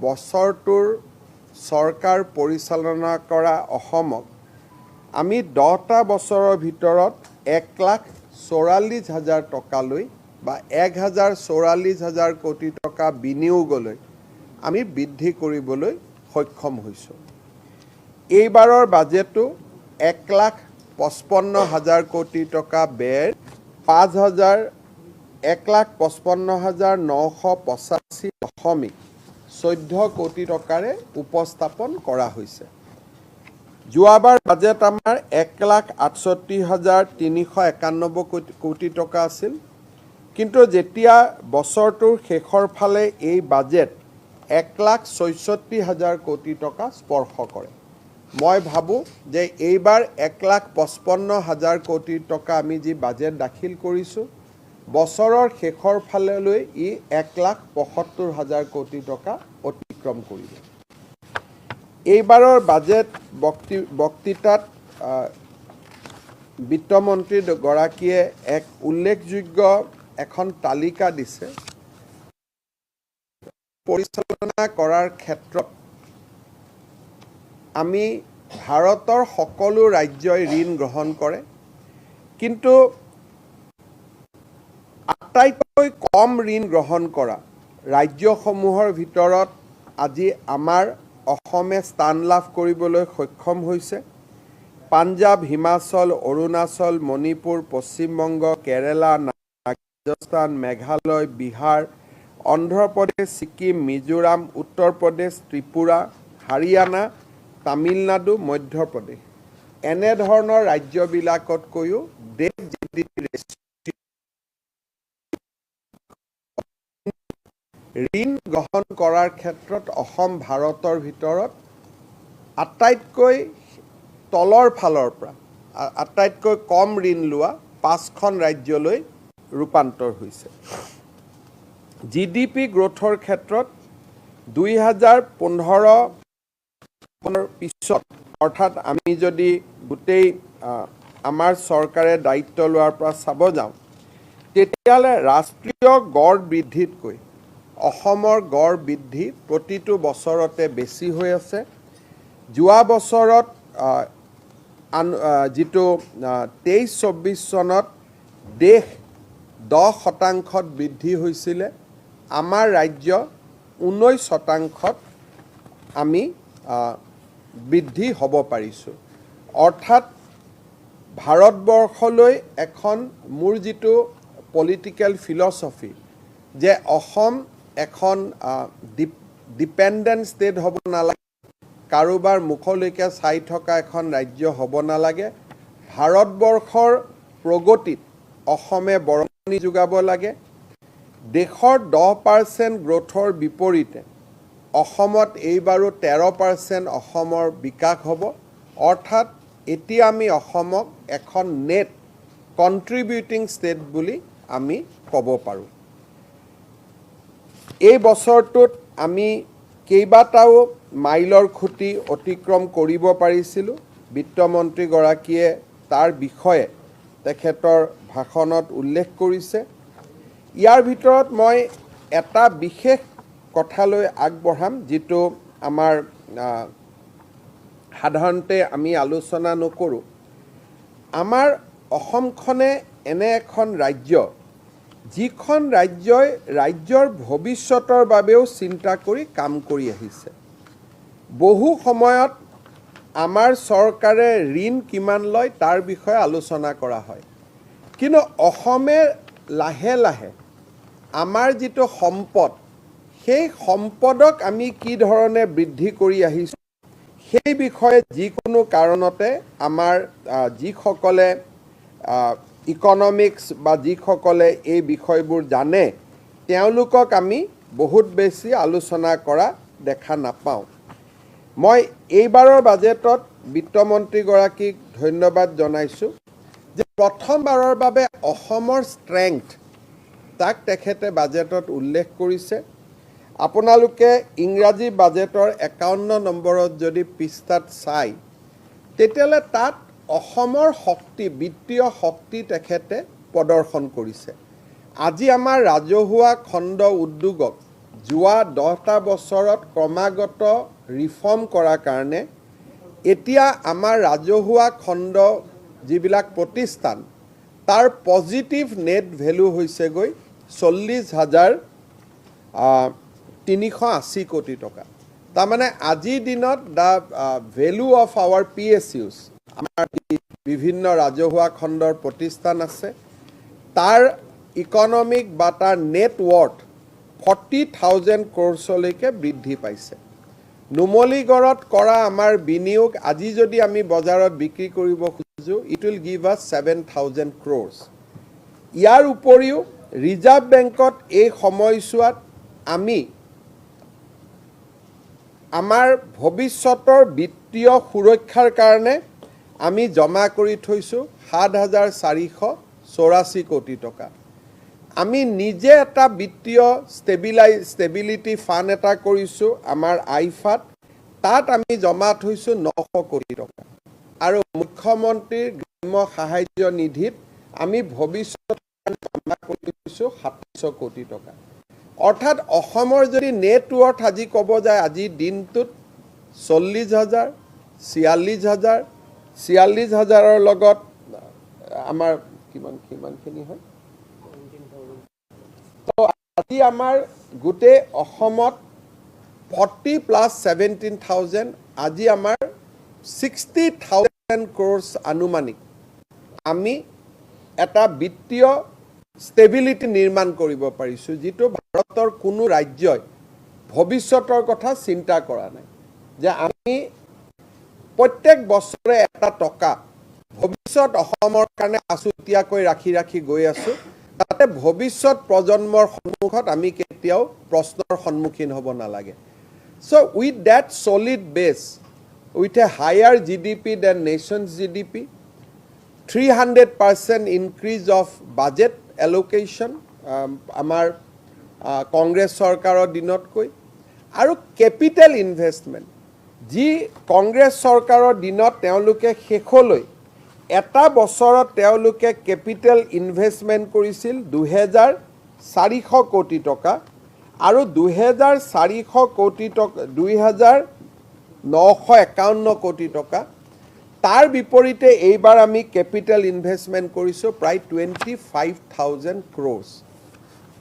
বছৰটোৰ চৰকাৰ পৰিচালনা কৰা অসমক আমি 10টা বছৰৰ ভিতৰত 1,44,000 টকালৈ বা 1,44,000 কোটি টকা বিনিয়োগলৈ আমি বৃদ্ধি কৰিবলৈ সক্ষম হৈছোঁ। এইবাৰৰ বাজেটটো 1,55,000 কোটি টকা ব্যয় 1,55,985.14 কোটি টকাৰে উপস্থাপন কৰা হৈছে। যোৱাবাৰ বাজেট আমাৰ 1,68,391 কোটি টকা আছিল, কিন্তু যেতিয়া বছৰটোৰ শেষৰ ফালে এই বাজেট 1,66,000 কোটি টকা স্পৰ্শ কৰে। মই ভাবোঁ যে এইবাৰ 1,55,000 কোটি টকা আমি যি বাজেট দাখিল কৰিছোঁ, বছৰৰ শেষৰ ফাললৈ ই 1,75,000 কোটি টকা অতিক্ৰম কৰিব। এইবাৰৰ বাজেট বক্তৃতাত বিত্তমন্ত্ৰীগৰাকীয়ে এক উল্লেখযোগ্য এখন তালিকা দিছে। পৰিচালনা কৰাৰ ক্ষেত্ৰত আমি ভাৰতৰ সকলো ৰাজ্যই ঋণ গ্ৰহণ কৰে, কিন্তু আটাইতকৈ কম ঋণ গ্ৰহণ কৰা ৰাজ্যসমূহৰ ভিতৰত আজি আমাৰ অসমে স্থান লাভ কৰিবলৈ সক্ষম হৈছে। পাঞ্জাৱ, হিমাচল, অৰুণাচল, মণিপুৰ, পশ্চিমবংগ, কেৰালা, ৰাজস্থান, মেঘালয়, বিহাৰ, অন্ধ্ৰপ্ৰদেশ, ছিকিম, মিজোৰাম, উত্তৰ প্ৰদেশ, ত্ৰিপুৰা, হাৰিয়ানা, তামিলনাডু, মধ্যপ্ৰদেশ এনেধৰণৰ ৰাজ্যবিলাকতকৈও দেশ ঋণ গ্ৰহণ কৰাৰ ক্ষেত্ৰত অসম ভাৰতৰ ভিতৰত আটাইতকৈ তলৰ ফালৰ পৰা আটাইতকৈ কম ঋণ লোৱা 5খন ৰাজ্যলৈ ৰূপান্তৰ হৈছে। GDP গ্ৰোথৰ ক্ষেত্ৰত 2015 পিছত, অৰ্থাৎ আমি যদি গোটেই আমাৰ চৰকাৰে দায়িত্ব লোৱাৰ পৰা চাব যাওঁ, তেতিয়াহ'লে ৰাষ্ট্ৰীয় গড় বৃদ্ধিতকৈ অসমৰ গড় বৃদ্ধি প্ৰতিটো বছৰতে বেছি হৈ আছে। যোৱা বছৰত যিটো 23-24 চনত দেশ 10% বৃদ্ধি হৈছিলে, আমাৰ ৰাজ্য 19% আমি বৃদ্ধি হ'ব পাৰিছোঁ। অৰ্থাৎ ভাৰতবৰ্ষলৈ এখন মোৰ যিটো পলিটিকেল ফিলচফি যে অসম এখন ডিপেণ্ডেণ্ট ষ্টেট হ'ব নালাগে, কাৰোবাৰ মুখলৈকে চাই থকা এখন ৰাজ্য হ'ব নালাগে, ভাৰতবৰ্ষৰ প্ৰগতিত অসমে বৰঙণি যোগাব লাগে। দেশৰ 10% গ্ৰোথৰ বিপৰীতে অসমত এইবাৰো 13% অসমৰ বিকাশ হ'ব। অৰ্থাৎ এতিয়া আমি অসমক এখন নেট কণ্ট্ৰিবিউটিং ষ্টেট বুলি আমি ক'ব পাৰোঁ। এই বছৰটোত আমি কেইবাটাও মাইলৰ খুঁটি অতিক্ৰম কৰিব পাৰিছিলোঁ। বিত্তমন্ত্ৰীগৰাকীয়ে তাৰ বিষয়ে তেখেতৰ ভাষণত উল্লেখ কৰিছে। ইয়াৰ ভিতৰত মই এটা বিশেষ কথালৈ আগবঢ়াম, যিটো আমাৰ সাধাৰণতে আমি আলোচনা নকৰোঁ। আমাৰ অসমখনে এনে এখন ৰাজ্য, যিখন ৰাজ্যই ৰাজ্যৰ ভৱিষ্যতৰ বাবেও চিন্তা কৰি কাম কৰি আহিছে। বহু সময়ত আমাৰ চৰকাৰে ঋণ কিমান লয় তাৰ বিষয়ে আলোচনা কৰা হয়, কিন্তু অসমে লাহে লাহে আমাৰ যিটো সম্পদ, সেই সম্পদক আমি কি ধৰণে বৃদ্ধি কৰি আহিছোঁ সেই বিষয়ে যিকোনো কাৰণতে আমাৰ যিসকলে ইকনমিক্স বা যিসকলে এই বিষয়বোৰ জানে, তেওঁলোকক আমি বহুত বেছি আলোচনা কৰা দেখা নাপাওঁ। মই এইবাৰৰ বাজেটত বিত্তমন্ত্ৰীগৰাকীক ধন্যবাদ জনাইছোঁ যে প্ৰথমবাৰৰ বাবে অসমৰ ষ্ট্ৰেংথ তাক তেখেতে বাজেটত উল্লেখ কৰিছে। আপোনালোকে ইংৰাজী বাজেটৰ 51 নম্বৰত যদি পৃষ্ঠাত চাই, তেতিয়াহ'লে তাত অসমৰ শক্তি, বিত্তীয় শক্তি তেখেতে প্ৰদৰ্শন কৰিছে। আজি আমাৰ ৰাজহুৱা খণ্ড উদ্যোগক যোৱা 10টা বছৰত ক্ৰমাগত ৰিফৰ্ম কৰাৰ কাৰণে এতিয়া আমাৰ ৰাজহুৱা খণ্ড যিবিলাক প্ৰতিষ্ঠান তাৰ পজিটিভ নেট ভেলু হৈছেগৈ 40,380 কোটি টকা। তাৰমানে আজিৰ দিনত the value of our PSUs, আমাৰ বিভিন্ন ৰাজহুৱা খণ্ডৰ প্ৰতিষ্ঠান আছে, তাৰ ইকনমিক বা তাৰ নেটৱৰ্থ 40,000 crores বৃদ্ধি পাইছে। নুমলীগড়ত কৰা আমাৰ বিনিয়োগ আজি যদি আমি বজাৰত বিক্ৰী কৰিব খুজিছোঁ, ইট উইল গিভ আছ 7,000 crores। ইয়াৰ উপৰিও ৰিজাৰ্ভ বেংকত এই সময়ছোৱাত আমি আমাৰ ভৱিষ্যতৰ বিত্তীয় সুৰক্ষাৰ কাৰণে আমি জমা কৰি থৈছোঁ 7,484 কোটি টকা। আমি নিজে এটা বিত্তীয় ষ্টেবিলিটি ফাণ্ড এটা কৰিছোঁ আমাৰ আইফাত, তাত আমি জমা থৈছোঁ 900 কোটি টকা। আৰু মুখ্যমন্ত্ৰীৰ গ্ৰাম্য সাহায্য নিধিত আমি ভৱিষ্যত জমা কৰিছোঁ 2700 কোটি টকা। অৰ্থাৎ অসমৰ যদি নেটৱৰ্থ আজি ক'ব যায়, আজিৰ দিনটোত 40,000, 46,000, 46,000ৰ লগত আমাৰ কিমানখিনি হয়, আজি আমাৰ গোটেই অসমত 40 + 17,000, আজি আমাৰ 60,000 crores আনুমানিক আমি এটা বিত্তীয় ষ্টেবিলিটি নিৰ্মাণ কৰিব পাৰিছোঁ, যিটো ভাৰতৰ কোনো ৰাজ্যই ভৱিষ্যতৰ কথা চিন্তা কৰা নাই। যে আমি প্ৰত্যেক বছৰে এটা টকা ভৱিষ্যত অসমৰ কাৰণে আছুতীয়াকৈ ৰাখি গৈ আছোঁ, তাতে ভৱিষ্যত প্ৰজন্মৰ সন্মুখত আমি কেতিয়াও প্ৰশ্নৰ সন্মুখীন হ'ব নালাগে। So' with debt solid base, with a higher GDP then nations GDP, 300% increase of budget allocation আমাৰ কংগ্ৰেছ চৰকাৰৰ দিনতকৈ, আৰু কেপিটেল ইনভেষ্টমেণ্ট যি কংগ্ৰেছ চৰকাৰৰ দিনত তেওঁলোকে শেষলৈ এটা বছৰত তেওঁলোকে কেপিটেল ইনভেষ্টমেণ্ট কৰিছিল 2,400 কোটি টকা, আৰু 2,400 কোটি টকা 2,951 কোটি টকা। তাৰ বিপৰীতে এইবাৰ আমি কেপিটেল ইনভেষ্টমেণ্ট কৰিছোঁ প্ৰায় 25,000 crores।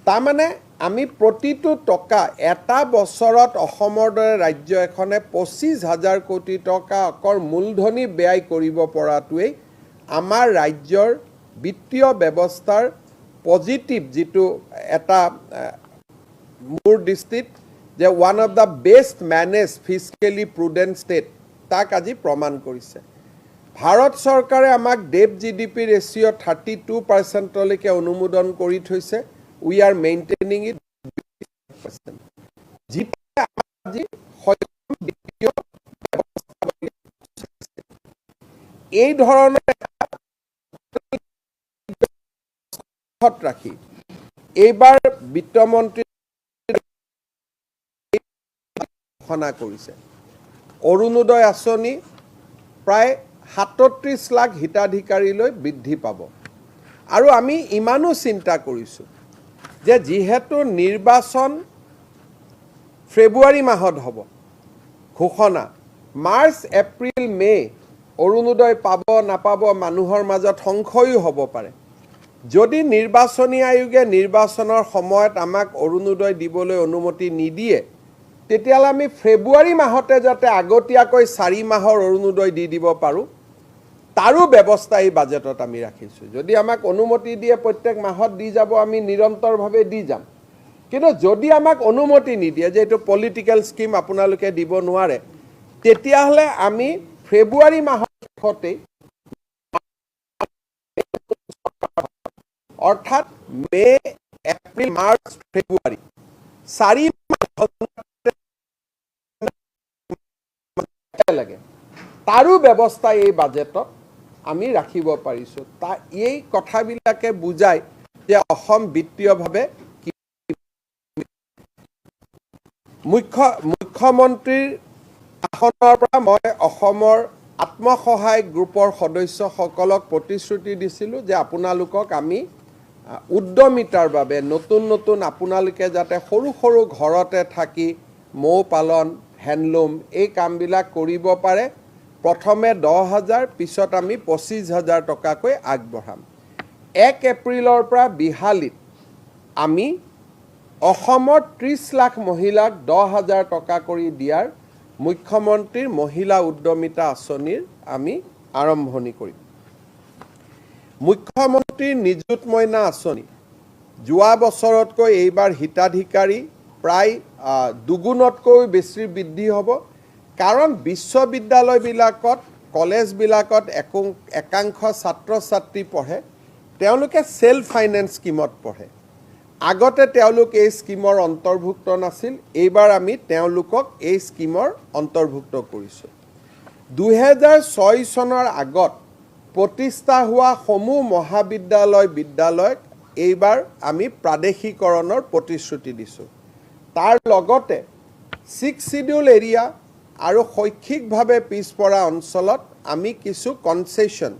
তাৰমানে আমি প্ৰতিটো টকা এটা বছৰত অসমৰ দৰে ৰাজ্য এখনে 25,000 কোটি টকা অকৰ মূলধনী ব্যয় কৰিব পৰাটোৱেই আমাৰ ৰাজ্যৰ বিত্তীয় ব্যৱস্থাৰ পজিটিভ যিটো এটা মোৰ দৃষ্টিত যে one of the best manage fiscally prudent state, তাক আজি প্ৰমাণ কৰিছে। ভাৰত চৰকাৰে আমাক ডেট GDP ৰেচিঅ' 32%লৈকে অনুমোদন কৰি থৈছে। We are maintaining it 20%। যিটোৱে আজি বিত্তীয় এই ধৰণৰ ৰাখি এইবাৰ বিত্তমন্ত্ৰী ঘোষণা কৰিছে অৰুণোদয় আঁচনি প্ৰায় 37 লাখ হিতাধিকাৰীলৈ বৃদ্ধি পাব। আৰু আমি ইমানো চিন্তা কৰিছোঁ যে যিহেতু নিৰ্বাচন ফেব্ৰুৱাৰী মাহত হ'ব ঘোষণা, মাৰ্চ, এপ্ৰিল, মে' অৰুণোদয় পাব নাপাব মানুহৰ মাজত সংশয়ো হ'ব পাৰে। যদি নিৰ্বাচনী আয়োগে নিৰ্বাচনৰ সময়ত আমাক অৰুণোদয় দিবলৈ অনুমতি নিদিয়ে, তেতিয়াহ'লে আমি ফেব্ৰুৱাৰী মাহতে যাতে আগতীয়াকৈ 4 মাহৰ অৰুণোদয় দি দিব পাৰোঁ, তাৰো ব্যৱস্থা এই বাজেটত আমি ৰাখিছোঁ। যদি আমাক অনুমতি দিয়ে প্ৰত্যেক মাহত দি যাব, আমি নিৰন্তৰভাৱে দি যাম। কিন্তু যদি আমাক অনুমতি নিদিয়ে যে এইটো পলিটিকেল স্কিম আপোনালোকে দিব নোৱাৰে, তেতিয়াহ'লে আমি ফেব্ৰুৱাৰী মাহৰ শেষতেই, অৰ্থাৎ মে', এপ্ৰিল, মাৰ্চ, ফেব্ৰুৱাৰী 4 মাহ লাগে, তাৰো ব্যৱস্থা এই বাজেটত আমি ৰাখিব পাৰিছোঁ। এই কথাবিলাকে বুজায় যে অসম বিত্তীয়ভাৱে মুখ্যমন্ত্ৰীৰ আসনৰ পৰা মই অসমৰ আত্মসহায়ক গ্ৰুপৰ সদস্যসকলক প্ৰতিশ্ৰুতি দিছিলোঁ যে আপোনালোকক আমি উদ্যমিতাৰ বাবে নতুন নতুন আপোনালোকে যাতে সৰু সৰু ঘৰতে থাকি মৌ পালন হেণ্ডলুম এই কামবিলাক কৰিব পাৰে প্ৰথমে 10,000 পিছত আমি 25,000 টকাকৈ আগবঢ়াম 1 এপ্ৰিলৰ পৰা বিহালীত আমি অসমৰ 30 লাখ মহিলাক 10,000 টকা কৰি দিয়াৰ মুখ্যমন্ত্ৰীৰ মহিলা উদ্যমিতা আঁচনিৰ আমি আৰম্ভণি কৰিম মুখ্যমন্ত্ৰীৰ নিযুত মইনা আঁচনি যোৱা বছৰতকৈ এইবাৰ হিতাধিকাৰী প্ৰায় দুগুণতকৈ বেছি বৃদ্ধি হ'ব কাৰণ বিশ্ববিদ্যালয়বিলাকত কলেজবিলাকত একাংশ ছাত্ৰ ছাত্ৰী পঢ়ে তেওঁলোকে সেলফ ফাইনেন্স স্কিমত পঢ়ে আগতে তেওঁলোক এই স্কিমৰ অন্তৰ্ভুক্ত নাছিল এইবাৰ আমি তেওঁলোকক এই স্কিমৰ অন্তৰ্ভুক্ত কৰিছোঁ 2006 চনৰ আগত প্ৰতিষ্ঠা হোৱা সমূহ বিদ্যালয়ক এইবাৰ আমি প্ৰাদেশিকৰণৰ প্ৰতিশ্ৰুতি দিছোঁ তাৰ লগতে 6 শিডিউল এৰিয়া আৰু শৈক্ষিকভাৱে পিছপৰা অঞ্চলত আমি কিছু কনসেশন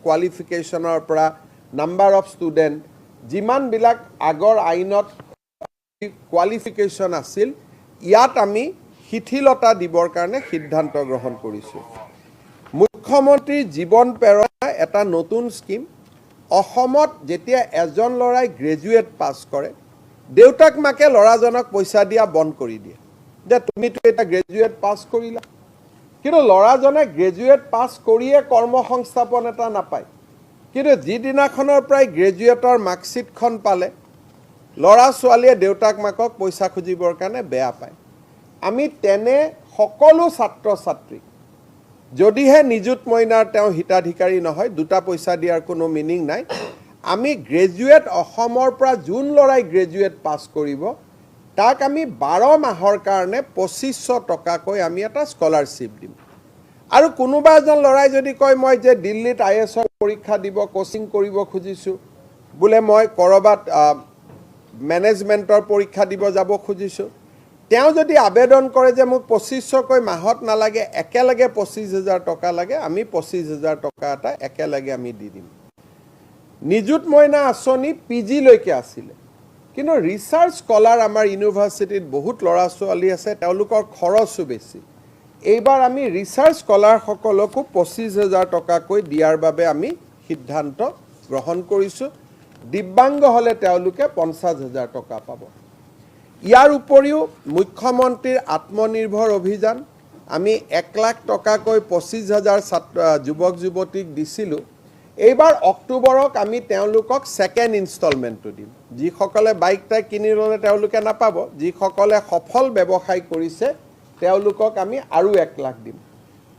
কোৱালিফিকেশনৰ পৰা নাম্বাৰ অফ ষ্টুডেণ্ট যিমানবিলাক আগৰ আইনত কোৱালিফিকেশন আছিল ইয়াত আমি শিথিলতা দিবৰ কাৰণে সিদ্ধান্ত গ্ৰহণ কৰিছোঁ মুখ্যমন্ত্ৰীৰ জীৱন প্ৰেৰণা এটা নতুন স্কিম অসমত যেতিয়া এজন ল'ৰাই গ্ৰেজুৱেট পাছ কৰে দেউতাক মাকে ল'ৰাজনক পইচা দিয়া বন্ধ কৰি দিয়ে যে তুমিতো এটা গ্ৰেজুৱেট পাছ কৰিলা কিন্তু ল'ৰাজনে গ্ৰেজুৱেট পাছ কৰিয়ে কৰ্মসংস্থাপন এটা নাপায় কিন্তু যিদিনাখনৰ প্ৰায় গ্ৰেজুৱেটৰ মাৰ্কশ্বিটখন পালে ল'ৰা ছোৱালীয়ে দেউতাক মাকক পইচা খুজিবৰ কাৰণে বেয়া পায় আমি তেনে সকলো ছাত্ৰ ছাত্ৰী যদিহে নিযুত মইনাৰ তেওঁ হিতাধিকাৰী নহয় দুটা পইচা দিয়াৰ কোনো মিনিং নাই আমি গ্ৰেজুৱেট অসমৰ পৰা যোন ল'ৰাই গ্ৰেজুৱেট পাছ কৰিব তাক আমি 12 মাহৰ কাৰণে 2500 টকাকৈ আমি এটা স্কলাৰশ্বিপ দিম আৰু কোনোবা এজন ল'ৰাই যদি কয় মই যে দিল্লীত আইএছৰ পৰীক্ষা দিব কোচিং কৰিব খুজিছোঁ বোলে মই কৰবাত মেনেজমেণ্টৰ পৰীক্ষা দিব যাব খুজিছোঁ তেওঁ যদি আবেদন কৰে যে মোক 2500 কৈ মাহত নালাগে একেলগে 25,000 টকা লাগে আমি 25,000 টকা এটা একেলগে আমি দি দিম নিযুত মইনা আঁচনি পিজি লৈকে আছিলে কিন্তু ৰিসাৰ্চ স্কলাৰ আমাৰ ইউনিভাৰ্চিটিত বহুত ল'ৰা ছোৱালী আছে তেওঁলোকৰ খৰচো বেছি এইবাৰ আমি ৰিসাৰ্চ স্কলাৰ সকলকো 25,000 টকাকৈ দিয়াৰ বাবে আমি সিদ্ধান্ত গ্ৰহণ কৰিছোঁ দিব্যাংগ হলে তেওঁলোকে 50,000 টকা পাব ইয়াৰ উপৰিও মুখ্যমন্ত্ৰীৰ আত্মনিৰ্ভৰ অভিযান আমি 1 লাখ টকাকৈ 25,000 যুৱক যুৱতীক দিছিলোঁ এইবাৰ অক্টোবৰক আমি তেওঁলোকক সেকেন্ড ইনষ্টলমেন্টটো দিম যিসকলে বাইকটা কিনি ল'লে তেওঁলোকে নাপাব যিসকলে সফল ব্যৱসায় কৰিছে তেওঁলোকক আমি আৰু 1 লাখ দিম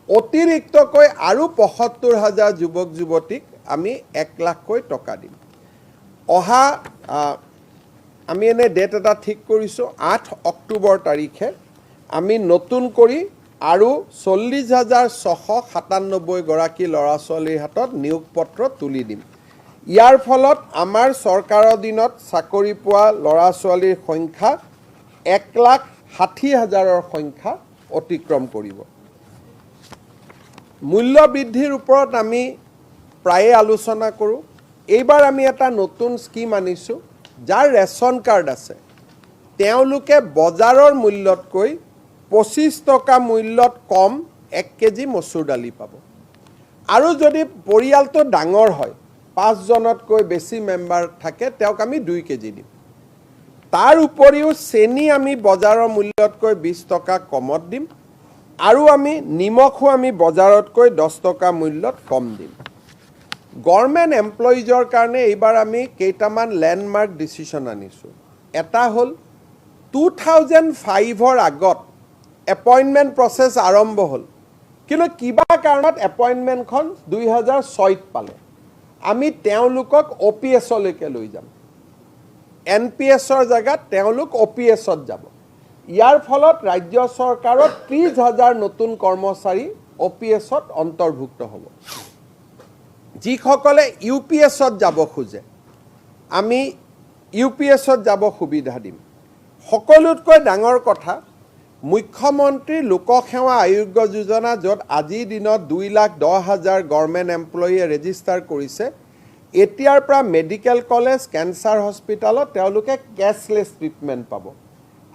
অতিৰিক্তকৈ আৰু 75,000 যুৱক যুৱতীক আমি 1 লাখকৈ টকা দিম অহা আমি এনে ডেট এটা ঠিক কৰিছোঁ 8 অক্টোবৰ তাৰিখে আমি নতুন কৰি আৰু 40,697 গৰাকী ল'ৰা ছোৱালীৰ হাতত নিয়োগ পত্ৰ তুলি দিম ইয়াৰ ফলত আমাৰ চৰকাৰৰ দিনত চাকৰি পোৱা ল'ৰা ছোৱালীৰ সংখ্যা 1,60,000ৰ সংখ্যা অতিক্ৰম কৰিব মূল্য বৃদ্ধিৰ ওপৰত আমি প্ৰায়ে আলোচনা কৰোঁ এইবাৰ আমি এটা নতুন স্কিম আনিছোঁ যাৰ ৰেচন কাৰ্ড আছে তেওঁলোকে বজাৰৰ মূল্যতকৈ 25 টকা মূল্যত কম 1 কেজি মচুৰ দালি পাব আৰু যদি পৰিয়ালটো ডাঙৰ হয় 5 জনতকৈ বেছি মেম্বাৰ থাকে তেওঁক আমি 2 কেজি দিম তাৰ উপৰিও চেনি আমি বজাৰৰ মূল্যতকৈ 20 টকা কমত দিম আৰু আমি নিমখো আমি বজাৰতকৈ 10 টকা মূল্যত কম দিম গভৰ্নমেণ্ট এমপ্লয়িজৰ কাৰণে এইবাৰ আমি কেইটামান লেণ্ডমাৰ্ক ডিসিশন আনিছোঁ এটা হ'ল 2005ৰ আগত এপইণ্টমেণ্ট প্ৰসেস আৰম্ভ হ'ল কিন্তু কিবা কাৰণত এপইণ্টমেণ্টখন 2006ত পালে আমি তেওঁলোকক OPS-লৈকে লৈ যাম NPS-ৰ জায়গাত তেওঁলোক OPS-ত যাব ইয়াৰ ফলত ৰাজ্য চৰকাৰত 30,000 নতুন কৰ্মচাৰী OPS-ত অন্তৰ্ভুক্ত হ'ব যিসকলে UPS-ত যাব খোজে আমি UPS-ত যাব সুবিধা দিম সকলোতকৈ ডাঙৰ কথা মুখ্যমন্ত্ৰী লোকসেৱা আয়োগ যোজনা য'ত আজিৰ দিনত 2,10,000 গভৰ্নমেণ্ট এমপ্লয়িয়ে ৰেজিষ্টাৰ কৰিছে এতিয়াৰ পৰা মেডিকেল কলেজ কেঞ্চাৰ হস্পিটালত তেওঁলোকে কেছলেছ ট্ৰিটমেণ্ট পাব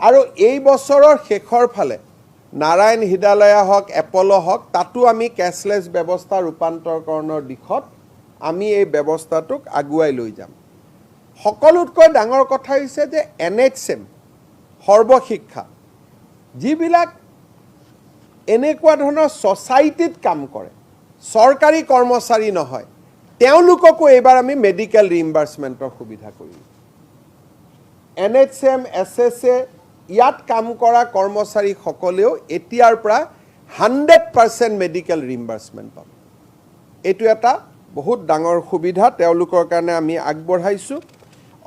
আৰু এই বছৰৰ শেষৰ ফালে নাৰায়ণ হৃদয়ালয়া হওক এপ'লো হওক তাতো আমি কেছলেছ ব্যৱস্থা ৰূপান্তৰকৰণৰ দিশত আমি এই ব্যৱস্থাটোক আগুৱাই লৈ যাম সকলোতকৈ ডাঙৰ কথা হৈছে যে NHM সৰ্বশিক্ষা যিবিলাক এনেকুৱা ধৰণৰ ছ'চাইটিত কাম কৰে চৰকাৰী কৰ্মচাৰী নহয় তেওঁলোককো এইবাৰ আমি মেডিকেল ৰিইম্বাৰ্চমেণ্টৰ সুবিধা কৰিম NHM SSA ইয়াত কাম কৰা কৰ্মচাৰীসকলেও এতিয়াৰ পৰা 100% মেডিকেল ৰিইম্বাৰ্চমেণ্ট পাব এইটো এটা বহুত ডাঙৰ সুবিধা তেওঁলোকৰ কাৰণে আমি আগবঢ়াইছোঁ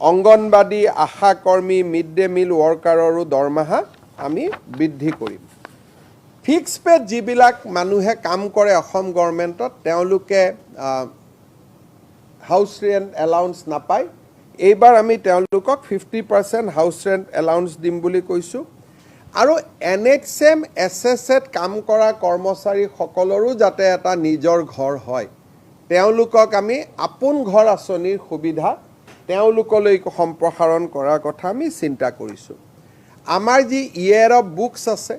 অংগনবাদী আশা কৰ্মী মিড ডে মিল ৱৰ্কাৰৰো দৰমহা আমি বৃদ্ধি কৰিম ফিক্স পেড যিবিলাক মানুহে কাম কৰে অসম গভৰ্ণমেণ্টত তেওঁলোকে হাউচ ৰেণ্ট এলাউন্স নাপায় এইবাৰ আমি তেওঁলোকক 50% হাউচ ৰেণ্ট এলাউন্স দিম বুলি কৈছোঁ আৰু NHM SSAত কাম কৰা কৰ্মচাৰীসকলৰো যাতে এটা নিজৰ ঘৰ হয় তেওঁলোকক আমি আপোন ঘৰ আঁচনিৰ সুবিধা তেওঁলোকলৈ সম্প্ৰসাৰণ কৰাৰ কথা আমি চিন্তা কৰিছোঁ আমাৰ যি ইয়েৰ অফ বুকছ আছে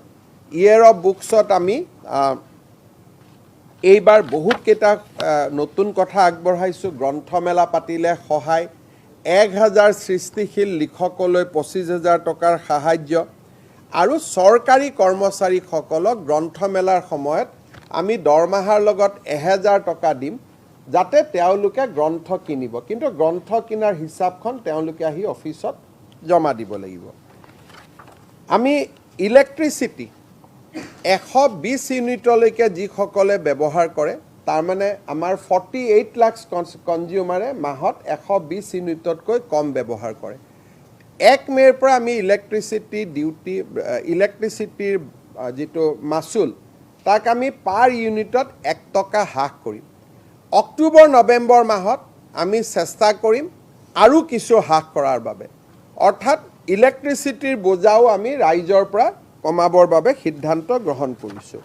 ইয়েৰ অফ বুকছত আমি এইবাৰ বহুত কেইটা নতুন কথা আগবঢ়াইছোঁ গ্ৰন্থমেলা পাতিলে সহায় 1000 সৃষ্টিশীল লিখকলৈ 25000 টকাৰ সাহায্য আৰু চৰকাৰী কৰ্মচাৰীসকলক গ্ৰন্থমেলাৰ সময়ত আমি দৰমহাৰ লগত 1000 টকা দিম যাতে তেওঁলোকে গ্ৰন্থ কিনিব কিন্তু গ্ৰন্থ কিনাৰ হিচাপখন তেওঁলোকে আহি অফিচত জমা দিব লাগিব আমি ইলেক্ট্ৰিচিটি 120 ইউনিটলৈকে যিসকলে ব্যৱহাৰ কৰে তাৰ মানে আমাৰ 48 লাখ কনজিউমাৰে মাহত 120 ইউনিটতকৈ কম ব্যৱহাৰ কৰে 1 মে'ৰ পৰা আমি ইলেক্ট্ৰিচিটিৰ যিটো মাচুল তাক আমি পাৰ ইউনিটত 1 টকা হ্ৰাস কৰিম অক্টোবৰ নৱেম্বৰ মাহত আমি চেষ্টা কৰিম আৰু কিছু হ্ৰাস কৰাৰ বাবে অৰ্থাৎ ইলেক্ট্ৰিচিটিৰ বোজাও আমি ৰাইজৰ পৰা কমাবৰ বাবে সিদ্ধান্ত গ্ৰহণ কৰিছোঁ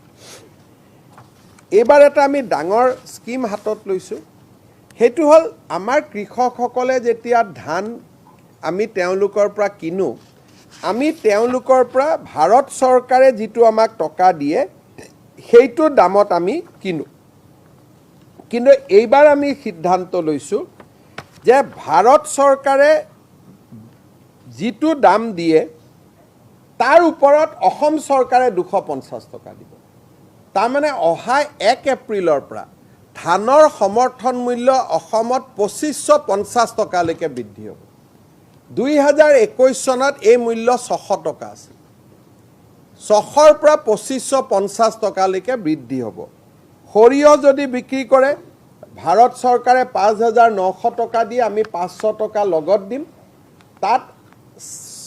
এইবাৰ এটা আমি ডাঙৰ স্কিম হাতত লৈছোঁ সেইটো হ'ল আমাৰ কৃষকসকলে যেতিয়া ধান আমি তেওঁলোকৰ পৰা কিনো আমি তেওঁলোকৰ পৰা ভাৰত চৰকাৰে যিটো আমাক টকা দিয়ে সেইটো দামত আমি কিনো কিন্তু এইবাৰ আমি সিদ্ধান্ত লৈছোঁ যে ভাৰত চৰকাৰে যিটো দাম দিয়ে তাৰ ওপৰত অসম চৰকাৰে 250 টকা দিব তাৰ মানে অহা 1 এপ্ৰিলৰ পৰা ধানৰ সমৰ্থন মূল্য অসমত 2550 টকালৈকে বৃদ্ধি হ'ব 2021 চনত এই মূল্য 600 টকা আছিল 600ৰ পৰা 2550 টকালৈকে বৃদ্ধি হ'ব সৰিয়হ যদি বিক্ৰী কৰে ভাৰত চৰকাৰে 5900 টকা দিয়ে আমি 500 টকা লগত দিম তাত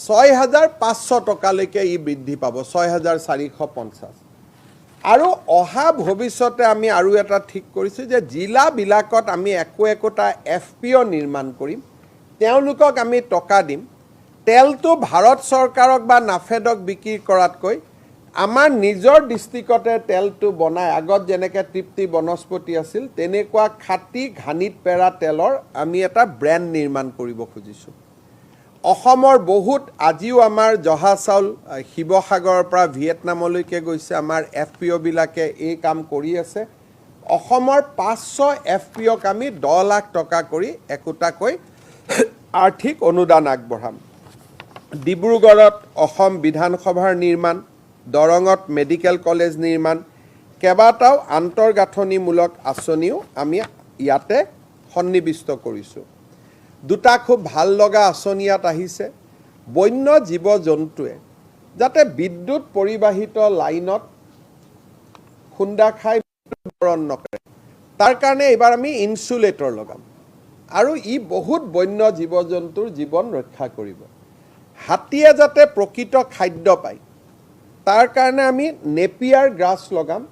6500 টকালৈকে ই বৃদ্ধি পাব 6450 আৰু অহা ভৱিষ্যতে আমি আৰু এটা ঠিক কৰিছোঁ যে জিলাবিলাকত আমি একোটা FPO নিৰ্মাণ কৰিম তেওঁলোকক আমি টকা দিম তেলটো ভাৰত চৰকাৰক বা নাফেডক বিক্ৰী কৰাতকৈ আমাৰ নিজৰ ডিষ্ট্ৰিক্টতে তেলটো বনাই আগত যেনেকৈ তৃপ্তি বনস্পতি আছিল তেনেকুৱা খাটি ঘানিত পেৰা তেলৰ আমি এটা ব্ৰেণ্ড নিৰ্মাণ কৰিব খুজিছোঁ অসমৰ বহুত আজিও আমাৰ জহা চাউল শিৱসাগৰৰ পৰা ভিয়েটনামলৈকে গৈছে আমাৰ FPO বিলাকে এই কাম কৰি আছে অসমৰ 500 FPOক আমি 10 লাখ টকা কৰি একোটাকৈ আৰ্থিক অনুদান আগবঢ়াম ডিব্ৰুগড়ত অসম বিধানসভাৰ নিৰ্মাণ দৰঙত মেডিকেল কলেজ নিৰ্মাণ কেইবাটাও আন্তঃগাঁথনিমূলক আঁচনিও আমি ইয়াতে সন্নিৱিষ্ট কৰিছোঁ দুটা খুব ভাল লগা আঁচনি ইয়াত আহিছে বন্য জীৱ জন্তুৱে যাতে বিদ্যুৎ পৰিবাহিত লাইনত খুন্দা খাই মৃত্যুবৰণ নকৰে তাৰ কাৰণে এইবাৰ আমি ইনচুলেটৰ লগাম আৰু ই বহুত বন্য জীৱ জন্তুৰ জীৱন ৰক্ষা কৰিব হাতীয়ে যাতে প্ৰকৃত খাদ্য পায় তাৰ কাৰণে আমি নেপিয়াৰ গ্ৰাছ লগাম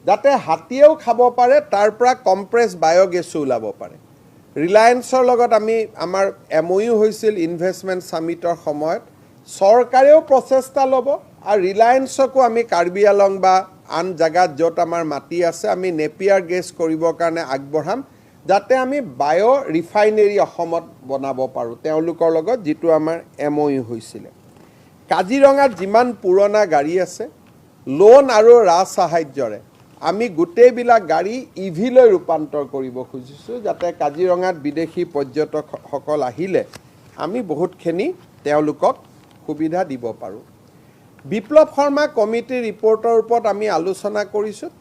যাতে হাতীয়েও খাব পাৰে তাৰ পৰা কম্প্ৰেছ বায়োগেছো ওলাব পাৰে ৰিলায়েন্সৰ লগত আমি আমাৰ MOU হৈছিল ইনভেষ্টমেণ্ট সামিটৰ সময়ত চৰকাৰেও প্ৰচেষ্টা ল'ব আৰু ৰিলায়েন্সকো আমি কাৰ্বি আলং বা আন জাগাত য'ত আমাৰ মাটি আছে আমি নেপিয়াৰ গেছ কৰিবৰ কাৰণে আগবঢ়াম যাতে আমি বায়' ৰিফাইনেৰী অসমত বনাব পাৰোঁ তেওঁলোকৰ লগত যিটো আমাৰ MOU হৈছিলে কাজিৰঙাত যিমান পুৰণা গাড়ী আছে লোন আৰু ৰাজসাহায্যৰে আমি গোটেইবিলাক গাড়ী ইভিলৈ ৰূপান্তৰ কৰিব খুজিছোঁ যাতে কাজিৰঙাত বিদেশী পৰ্যটকসকল আহিলে আমি বহুতখিনি তেওঁলোকক সুবিধা দিব পাৰোঁ বিপ্লৱ শৰ্মা কমিটিৰ ৰিপৰ্টৰ ওপৰত আমি আলোচনা কৰিছোঁ